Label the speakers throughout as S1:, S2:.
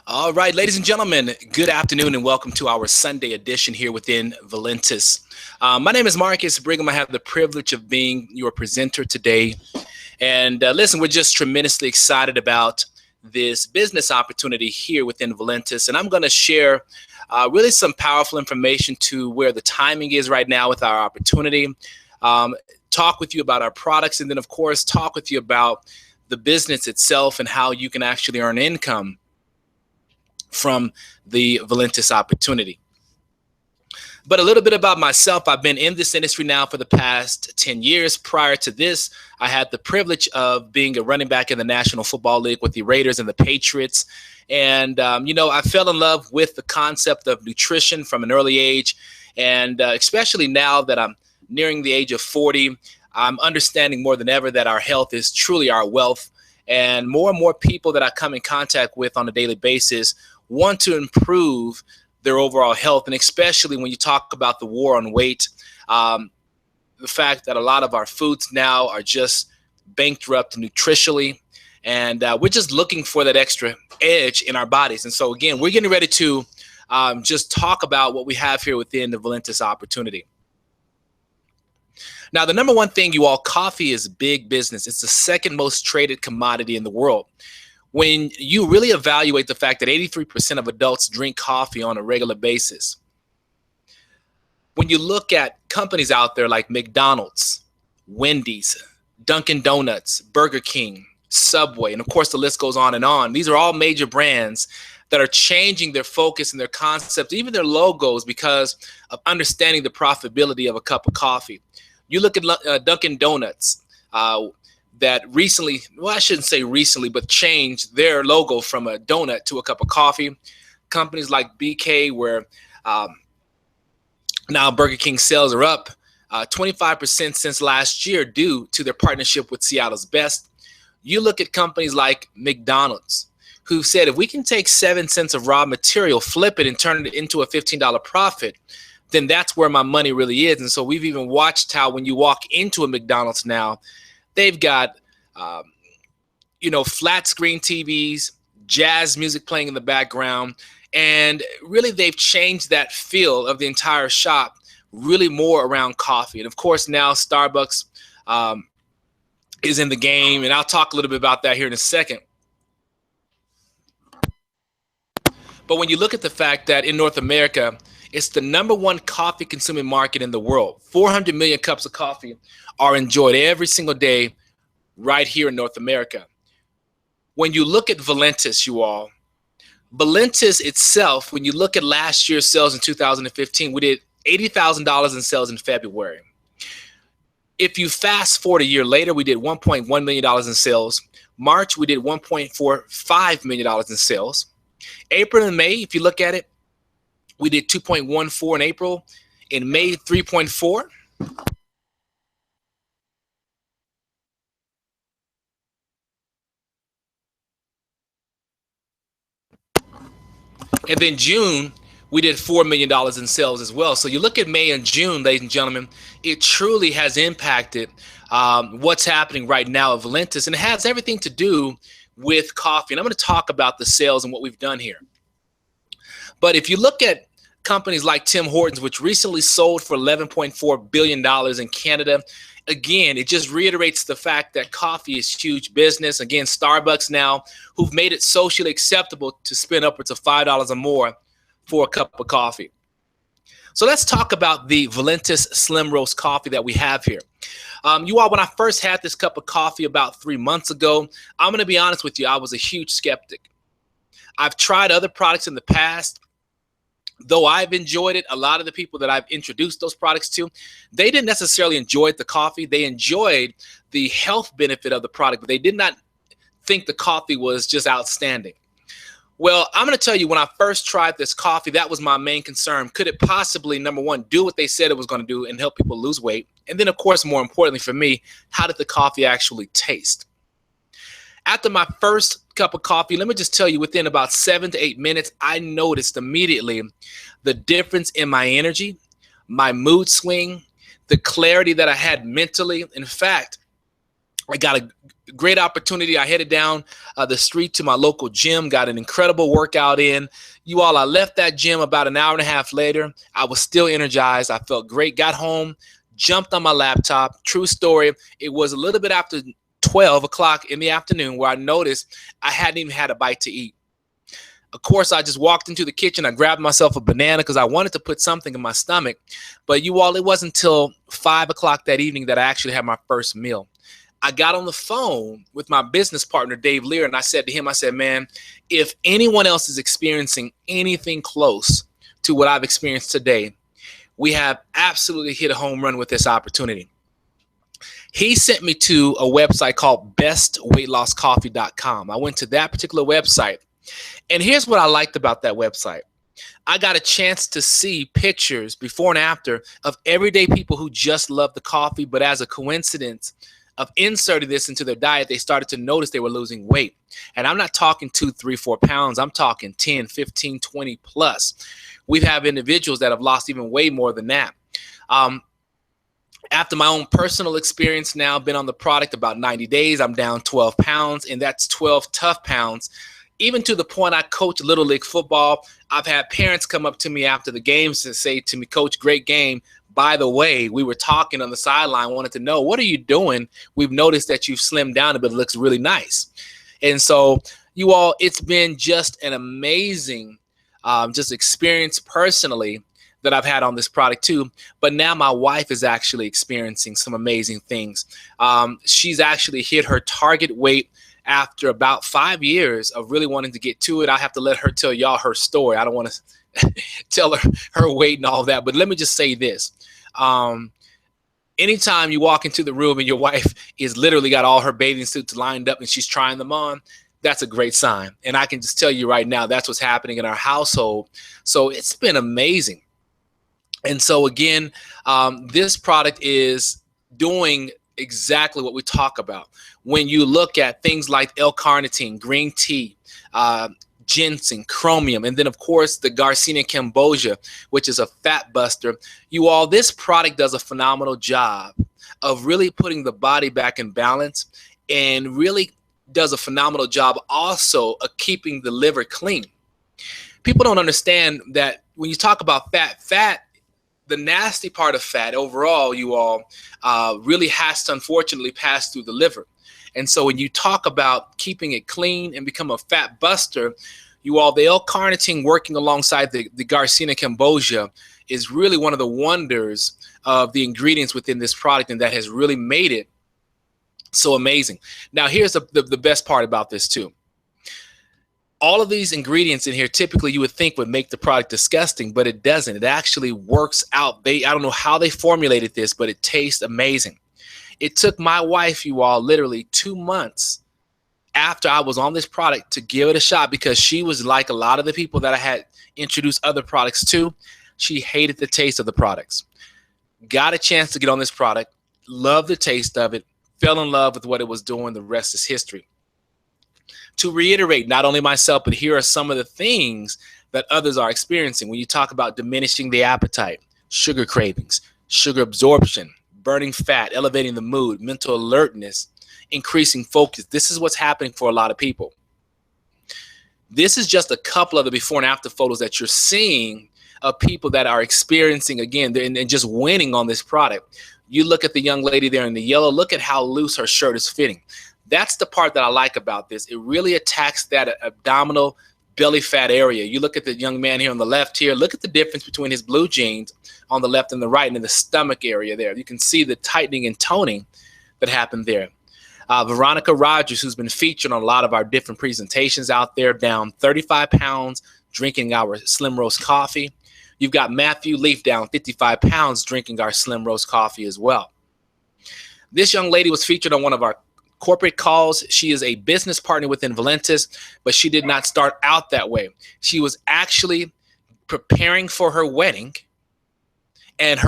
S1: All right, ladies and gentlemen, good afternoon and welcome to our Sunday edition here within Valentus. My name is Marcus Brigham. I have the privilege of being your presenter today. And listen, we're just tremendously excited about this business opportunity here within Valentus. And I'm going to share really some powerful information to where the timing is right now with our opportunity, talk with you about our products, and then, of course, talk with you about the business itself and how you can actually earn income from the Valentus opportunity. But a little bit about myself. I've been in this industry now for the past 10 years. Prior to this, I had the privilege of being a running back in the National Football League with the Raiders and the Patriots. And, I fell in love with the concept of nutrition from an early age. And especially now that I'm nearing the age of 40, I'm understanding more than ever that our health is truly our wealth. And more people that I come in contact with on a daily basis want to improve their overall health. And especially when you talk about the war on weight, the fact that a lot of our foods now are just bankrupt nutritionally, and we're just looking for that extra edge in our bodies. And so again, we're getting ready to just talk about what we have here within the Valentus opportunity. Now, the number one thing, you all, coffee is big business. It's the second most traded commodity in the world. When you really evaluate the fact that 83% of adults drink coffee on a regular basis, when you look at companies out there like McDonald's, Wendy's, Dunkin' Donuts, Burger King, Subway, and of course the list goes on and on. These are all major brands that are changing their focus and their concepts, even their logos, because of understanding the profitability of a cup of coffee. You look at Dunkin' Donuts, that recently, well, I shouldn't say recently, but changed their logo from a donut to a cup of coffee. Companies like BK, where now Burger King sales are up 25% since last year due to their partnership with Seattle's Best. You look at companies like McDonald's, who said, if we can take 7 cents of raw material, flip it, and turn it into a $15 profit, then that's where my money really is. And so we've even watched how when you walk into a McDonald's now, they've got, flat screen TVs, jazz music playing in the background, and really they've changed that feel of the entire shop really more around coffee. And of course, now Starbucks is in the game, and I'll talk a little bit about that here in a second. But when you look at the fact that in North America, it's the number one coffee consuming market in the world. 400 million cups of coffee are enjoyed every single day right here in North America. When you look at Valentus, you all, Valentus itself, when you look at last year's sales in 2015, we did $80,000 in sales in February. If you fast forward a year later, we did $1.1 million in sales. March, we did $1.45 million in sales. April and May, if you look at it, we did 2.14 in April. In May, 3.4. And then June, we did $4 million in sales as well. So you look at May and June, ladies and gentlemen, it truly has impacted what's happening right now at Valentus. And it has everything to do with coffee. And I'm going to talk about the sales and what we've done here. But if you look at companies like Tim Hortons, which recently sold for $11.4 billion in Canada, again, it just reiterates the fact that coffee is huge business. Again, Starbucks now, who've made it socially acceptable to spend upwards of $5 or more for a cup of coffee. So let's talk about the Valentus Slim Roast coffee that we have here. You all, when I first had this cup of coffee about 3 months ago, I'm going to be honest with you, I was a huge skeptic. I've tried other products in the past. Though I've enjoyed it, a lot of the people that I've introduced those products to, they didn't necessarily enjoy the coffee. They enjoyed the health benefit of the product, but they did not think the coffee was just outstanding. Well, I'm going to tell you, when I first tried this coffee, that was my main concern. Could it possibly, number one, do what they said it was going to do and help people lose weight? And then, of course, more importantly for me, how did the coffee actually taste? After my first cup of coffee, let me just tell you, within about 7 to 8 minutes, I noticed immediately the difference in my energy, my mood swing, the clarity that I had mentally. In fact, I got a great opportunity. I headed down the street to my local gym, got an incredible workout in. You all, I left that gym about an hour and a half later. I was still energized. I felt great. Got home, jumped on my laptop. True story. It was a little bit after 12 o'clock in the afternoon where I noticed I hadn't even had a bite to eat. Of course, I just walked into the kitchen. I grabbed myself a banana because I wanted to put something in my stomach. But you all, it wasn't until 5 o'clock that evening that I actually had my first meal. I got on the phone with my business partner, Dave Lear, and I said to him, I said, man, if anyone else is experiencing anything close to what I've experienced today, we have absolutely hit a home run with this opportunity. He sent me to a website called bestweightlosscoffee.com. I went to that particular website. And here's what I liked about that website. I got a chance to see pictures before and after of everyday people who just love the coffee, but as a coincidence of inserting this into their diet, they started to notice they were losing weight. And I'm not talking 2, 3, 4 pounds. I'm talking 10, 15, 20 plus. We have individuals that have lost even way more than that. After my own personal experience now, been on the product about 90 days, I'm down 12 pounds, and that's 12 tough pounds. Even to the point I coach Little League football, I've had parents come up to me after the games and say to me, Coach, great game. By the way, we were talking on the sideline, wanted to know, what are you doing? We've noticed that you've slimmed down a bit. It looks really nice. And so you all, it's been just an amazing just experience personally that I've had on this product too. But now my wife is actually experiencing some amazing things. She's actually hit her target weight after about 5 years of really wanting to get to it. I have to let her tell y'all her story. I don't want to tell her weight and all that, but let me just say this. Anytime you walk into the room and your wife is literally got all her bathing suits lined up and she's trying them on, that's a great sign. And I can just tell you right now, that's what's happening in our household. So it's been amazing. And so again, this product is doing exactly what we talk about. When you look at things like L-carnitine, green tea, ginseng, chromium, and then of course the Garcinia cambogia, which is a fat buster, you all, this product does a phenomenal job of really putting the body back in balance, and really does a phenomenal job also of keeping the liver clean. People don't understand that when you talk about fat, the nasty part of fat overall, you all, really has to unfortunately pass through the liver. And so when you talk about keeping it clean and become a fat buster, you all, the L-carnitine working alongside the Garcinia cambogia is really one of the wonders of the ingredients within this product, and that has really made it so amazing. Now, here's the best part about this too. All of these ingredients in here, typically you would think would make the product disgusting, but it doesn't. It actually works out. I don't know how they formulated this, but it tastes amazing. It took my wife, you all, literally 2 months after I was on this product to give it a shot, because she was like a lot of the people that I had introduced other products to. She hated the taste of the products. Got a chance to get on this product, loved the taste of it, fell in love with what it was doing. The rest is history. To reiterate, not only myself, but here are some of the things that others are experiencing. When you talk about diminishing the appetite, sugar cravings, sugar absorption, burning fat, elevating the mood, mental alertness, increasing focus. This is what's happening for a lot of people. This is just a couple of the before and after photos that you're seeing of people that are experiencing, again, and just winning on this product. You look at the young lady there in the yellow, look at how loose her shirt is fitting. That's the part that I like about this. It really attacks that abdominal belly fat area. You look at the young man here on the left here, look at the difference between his blue jeans on the left and the right, and in the stomach area there. You can see the tightening and toning that happened there. Veronica Rogers, who's been featured on a lot of our different presentations out there, down 35 pounds, drinking our Slim Roast coffee. You've got Matthew Leaf down 55 pounds, drinking our Slim Roast coffee as well. This young lady was featured on one of our corporate calls. She is a business partner within Valentus, but she did not start out that way. She was actually preparing for her wedding, and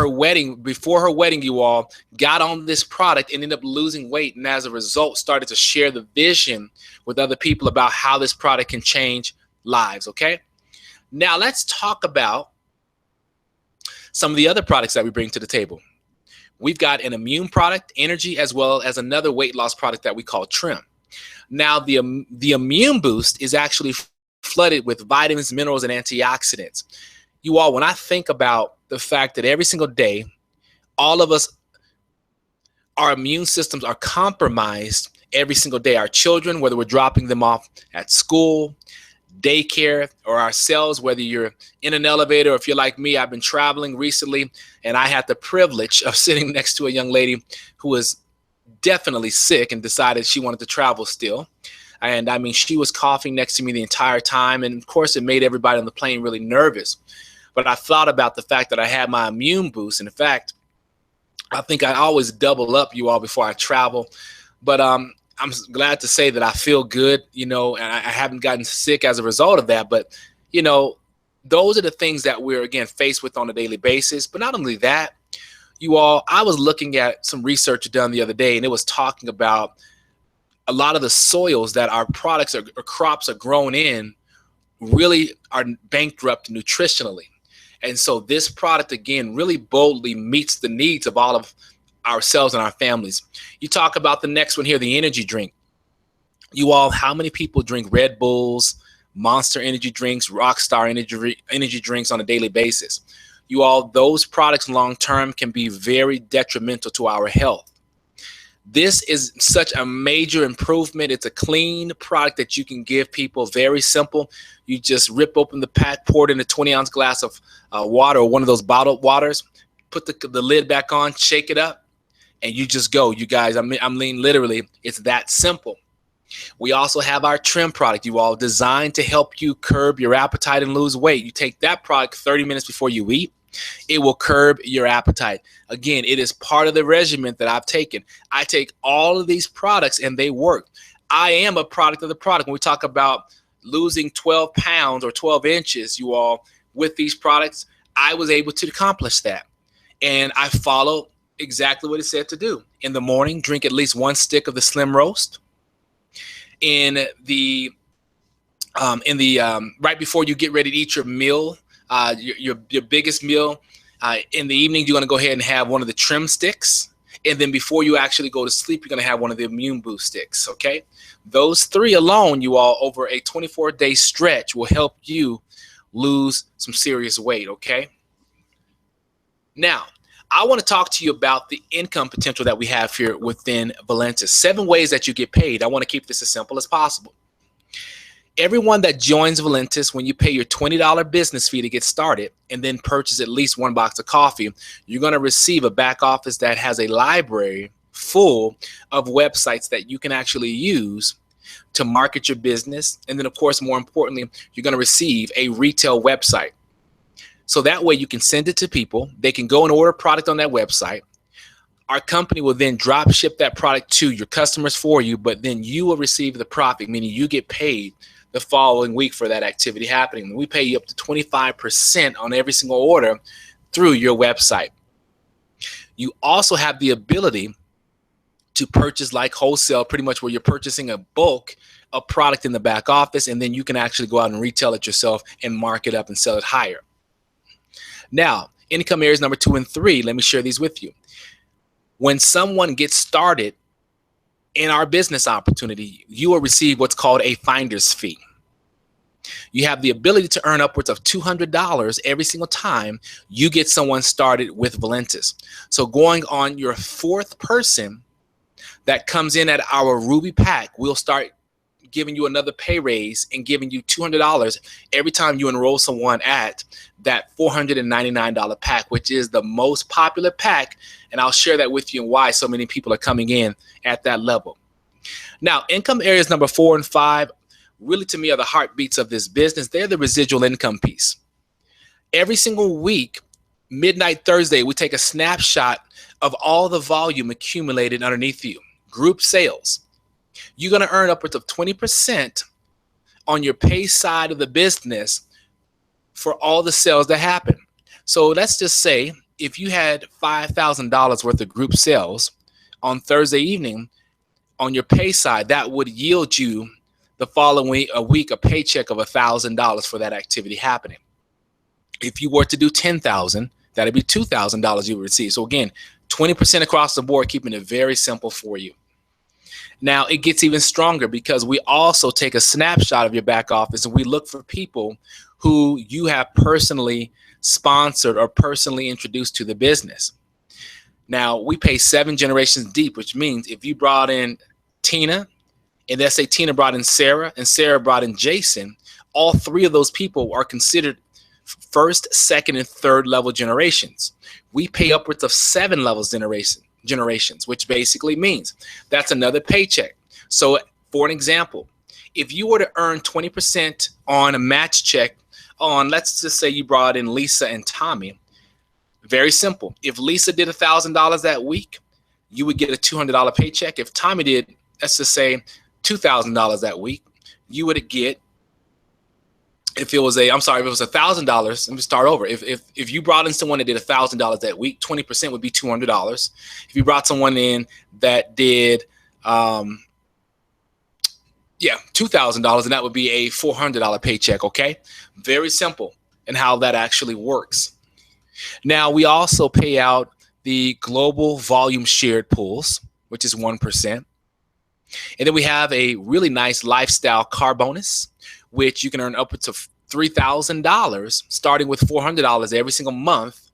S1: before her wedding, you all, got on this product and ended up losing weight, and as a result started to share the vision with other people about how this product can change lives. Okay, now let's talk about some of the other products that we bring to the table. we've got an immune product, energy, as well as another weight loss product that we call Trim. Now, the immune boost is actually flooded with vitamins, minerals, and antioxidants. You all, when I think about the fact that every single day, all of us, our immune systems are compromised every single day. Our children, whether we're dropping them off at school, daycare, or ourselves, whether you're in an elevator, or if you're like me, I've been traveling recently, and I had the privilege of sitting next to a young lady who was definitely sick and decided she wanted to travel still. And I mean, she was coughing next to me the entire time. And of course, it made everybody on the plane really nervous. But I thought about the fact that I had my immune boost. And in fact, I think I always double up, you all, before I travel. But I'm glad to say that I feel good, and I haven't gotten sick as a result of that. But, those are the things that we're, again, faced with on a daily basis. But not only that, you all, I was looking at some research done the other day, and it was talking about a lot of the soils that our products or crops are grown in really are bankrupt nutritionally. And so this product, again, really boldly meets the needs of all of ourselves and our families. You talk about the next one here, the energy drink. You all, how many people drink Red Bulls, Monster energy drinks, Rockstar energy drinks on a daily basis? You all, those products long-term can be very detrimental to our health. This is such a major improvement. It's a clean product that you can give people. Very simple. You just rip open the pack, pour it in a 20-ounce glass of water, or one of those bottled waters, put the lid back on, shake it up, and you just go. You guys, I mean, literally, it's that simple. We also have our Trim product, you all, designed to help you curb your appetite and lose weight. You take that product 30 minutes before you eat. It will curb your appetite. Again, it is part of the regimen that I've taken. I take all of these products and they work. I am a product of the product. When we talk about losing 12 pounds or 12 inches, you all, with these products, I was able to accomplish that. And I follow exactly what it said to do. In the morning, drink at least 1 stick of the Slim Roast. Right before you get ready to eat your meal, your biggest meal, in the evening, you're going to go ahead and have one of the Trim sticks. And then before you actually go to sleep, you're going to have one of the Immune Boost sticks. Okay. Those 3 alone, you all, over a 24-day stretch will help you lose some serious weight. Okay. Now, I want to talk to you about the income potential that we have here within Valentus. 7 ways that you get paid. I want to keep this as simple as possible. Everyone that joins Valentus, when you pay your $20 business fee to get started and then purchase at least 1 box of coffee, you're going to receive a back office that has a library full of websites that you can actually use to market your business. And then, of course, more importantly, you're going to receive a retail website. So that way you can send it to people. They can go and order a product on that website. Our company will then drop ship that product to your customers for you, but then you will receive the profit, meaning you get paid the following week for that activity happening. We pay you up to 25% on every single order through your website. You also have the ability to purchase like wholesale, pretty much where you're purchasing a bulk of product in the back office, and then you can actually go out and retail it yourself and mark it up and sell it higher. Now, income areas number 2 and 3, let me share these with you. When someone gets started in our business opportunity, you will receive what's called a finder's fee. You have the ability to earn upwards of $200 every single time you get someone started with Valentus. So going on your 4th person that comes in at our Ruby pack, we'll start giving you another pay raise and giving you $200 every time you enroll someone at that $499 pack, which is the most popular pack. And I'll share that with you and why so many people are coming in at that level. Now, income areas number 4 and 5 really, to me, are the heartbeats of this business. They're the residual income piece. Every single week, midnight Thursday, we take a snapshot of all the volume accumulated underneath you. Group sales. You're going to earn upwards of 20% on your pay side of the business for all the sales that happen. So let's just say if you had $5,000 worth of group sales on Thursday evening on your pay side, that would yield you the following week a paycheck of $1,000 for that activity happening. If you were to do 10,000, that'd be $2,000 you would receive. So again, 20% across the board, keeping it very simple for you. Now, it gets even stronger because we also take a snapshot of your back office and we look for people who you have personally sponsored or personally introduced to the business. Now, we pay 7 generations deep, which means if you brought in Tina, and let's say Tina brought in Sarah, and Sarah brought in Jason, all 3 of those people are considered first, second, and third level generations. We pay upwards of 7 levels generations, which basically means that's another paycheck. So for an example, if you were to earn 20% on a match check on, let's just say you brought in Lisa and Tommy, very simple. If Lisa did $1,000 that week, you would get a $200 paycheck. If Tommy did, let's just say $2,000 that week, you would get, if it was $1,000, let me start over. If you brought in someone that did $1,000 that week, 20% would be $200. If you brought someone in that did, $2,000, and that would be a $400 paycheck, okay? Very simple in how that actually works. Now, we also pay out the global volume shared pools, which is 1%. And then we have a really nice lifestyle car bonus, which you can earn upwards of $3,000, starting with $400 every single month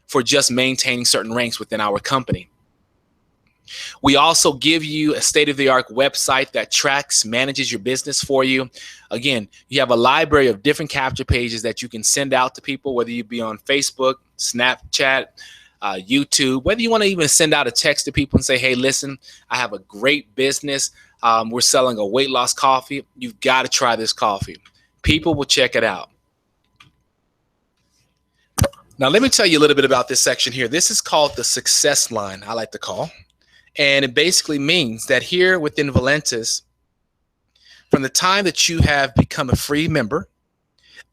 S1: for just maintaining certain ranks within our company. We also give you a state-of-the-art website that tracks, manages your business for you. Again, you have a library of different capture pages that you can send out to people, whether you be on Facebook, Snapchat, YouTube, whether you want to even send out a text to people and say, hey, listen, I have a great business. We're selling a weight loss coffee. You've got to try this coffee. People will check it out. Now, let me tell you a little bit about this section here. This is called the success line, I like to call. And it basically means that here within Valentus, from the time that you have become a free member,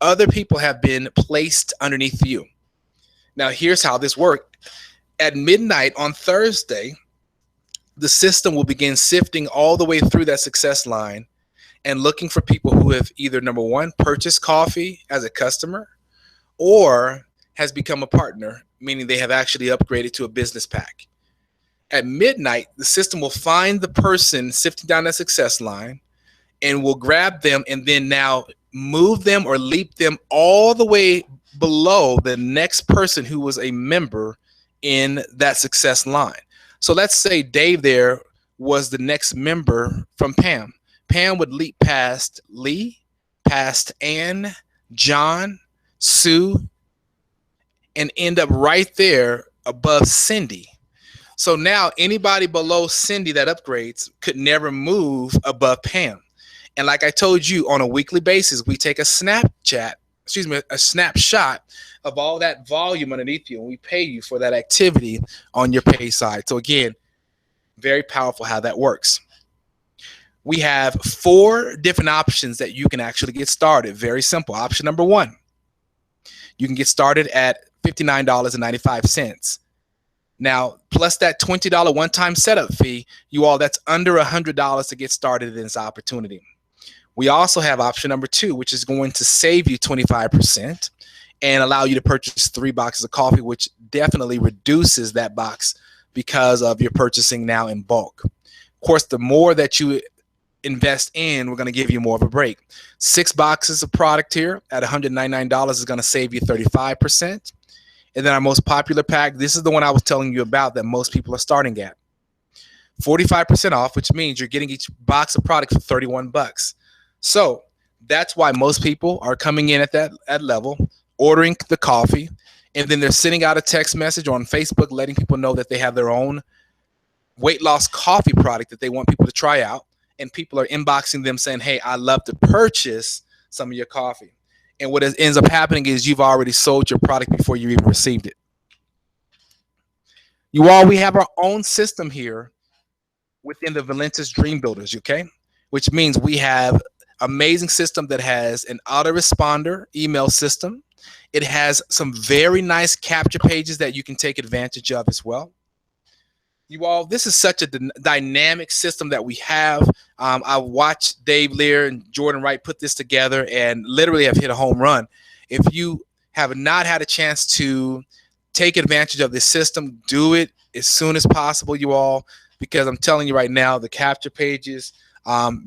S1: other people have been placed underneath you. Now, here's how this works. At midnight on Thursday, the system will begin sifting all the way through that success line and looking for people who have either, number one, purchased coffee as a customer or has become a partner, meaning they have actually upgraded to a business pack. At midnight, the system will find the person sifting down that success line and will grab them and then now move them or leap them all the way below the next person who was a member in that success line. So let's say Dave there was the next member from Pam. Pam would leap past Lee, past Ann, John, Sue, and end up right there above Cindy. So now anybody below Cindy that upgrades could never move above Pam. And like I told you, on a weekly basis, we take a snapshot of all that volume underneath you, and we pay you for that activity on your pay side. So again, very powerful how that works. We have 4 different options that you can actually get started. Very simple. Option number 1, you can get started at $59.95. Now, plus that $20 one-time setup fee, that's under $100 to get started in this opportunity. We also have option number 2, which is going to save you 25% and allow you to purchase 3 boxes of coffee, which definitely reduces that box because of your purchasing now in bulk. Of course, the more that you invest in, we're going to give you more of a break. 6 boxes of product here at $199 is going to save you 35%. And then our most popular pack, this is the one I was telling you about that most people are starting at. 45% off, which means you're getting each box of product for $31. So that's why most people are coming in at that level, ordering the coffee, and then they're sending out a text message on Facebook letting people know that they have their own weight loss coffee product that they want people to try out. And people are inboxing them saying, hey, I'd love to purchase some of your coffee. And what ends up happening is you've already sold your product before you even received it. We have our own system here within the Valentus Dream Builders, okay? Which means we have amazing system that has an autoresponder email system. It has some very nice capture pages that you can take advantage of as well. This is such a dynamic system that we have. I watched Dave Lear and Jordan Wright put this together and literally have hit a home run. If you have not had a chance to take advantage of this system, do it. as soon as possible, you all, because I'm telling you right now, the capture pages,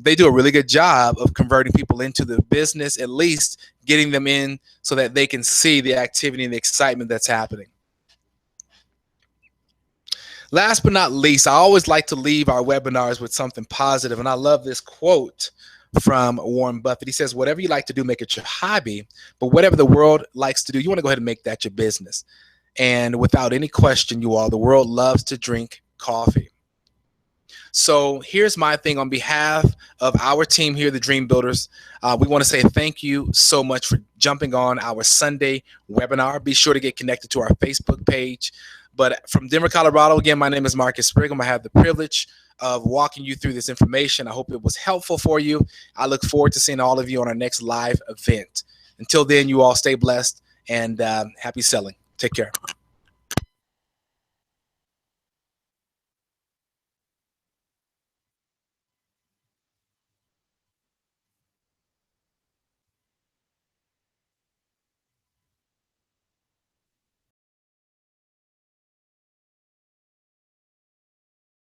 S1: they do a really good job of converting people into the business, at least getting them in so that they can see the activity and the excitement that's happening. Last but not least, I always like to leave our webinars with something positive, and I love this quote from Warren Buffett. He says, whatever you like to do, make it your hobby, but whatever the world likes to do, you want to go ahead and make that your business. And without any question, you all, the world loves to drink coffee. So here's my thing on behalf of our team here, the Dream Builders. We want to say thank you so much for jumping on our Sunday webinar. Be sure to get connected to our Facebook page. But from Denver, Colorado, again, my name is Marcus Brigham. I have the privilege of walking you through this information. I hope it was helpful for you. I look forward to seeing all of you on our next live event. Until then, you all stay blessed and happy selling. Take care.